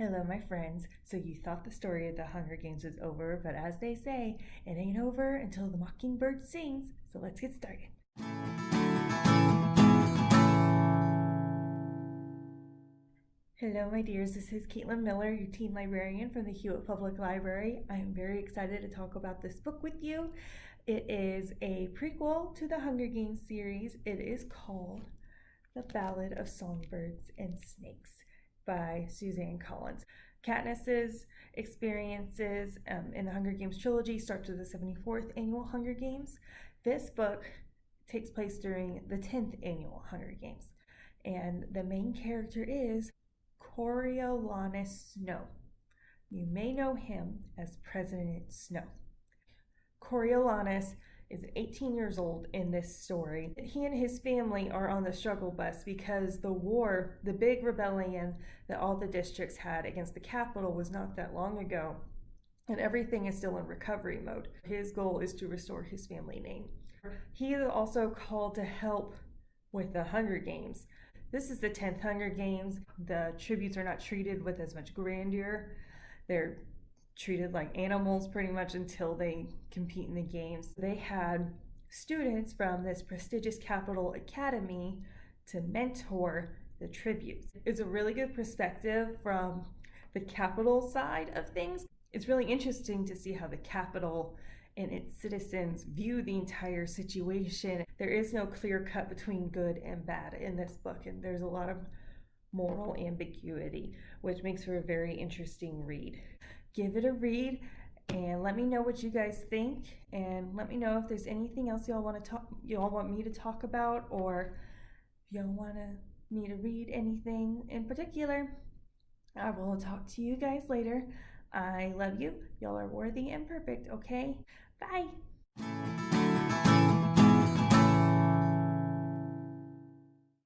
Hello, my friends. So you thought the story of the Hunger Games was over, but as they say, it ain't over until the mockingbird sings. So let's get started. Hello, my dears. This is Caitlin Miller, your teen librarian from the Hewitt Public Library. I am very excited to talk about this book with you. It is a prequel to the Hunger Games series. It is called The Ballad of Songbirds and Snakes by Suzanne Collins. Katniss's experiences in the Hunger Games trilogy starts with the 74th annual Hunger Games. This book takes place during the 10th annual Hunger Games, and the main character is Coriolanus Snow. You may know him as President Snow. Coriolanus is 18 years old in this story. He and his family are on the struggle bus because the war, the big rebellion that all the districts had against the capital was not that long ago, and everything is still in recovery mode. His goal is to restore his family name. He is also called to help with the Hunger Games. This is the 10th Hunger Games. The tributes are not treated with as much grandeur. They're treated like animals pretty much until they compete in the games. They had students from this prestigious capital academy to mentor the tributes. It's a really good perspective from the capital side of things. It's really interesting to see how the capital and its citizens view the entire situation. There is no clear cut between good and bad in this book, and there's a lot of moral ambiguity, which makes for a very interesting read. Give it a read and let me know what you guys think, and let me know if there's anything else y'all want me to talk about, or if y'all want me to read anything in particular. I will talk to you guys later. I love you. Y'all are worthy and perfect, okay? Bye.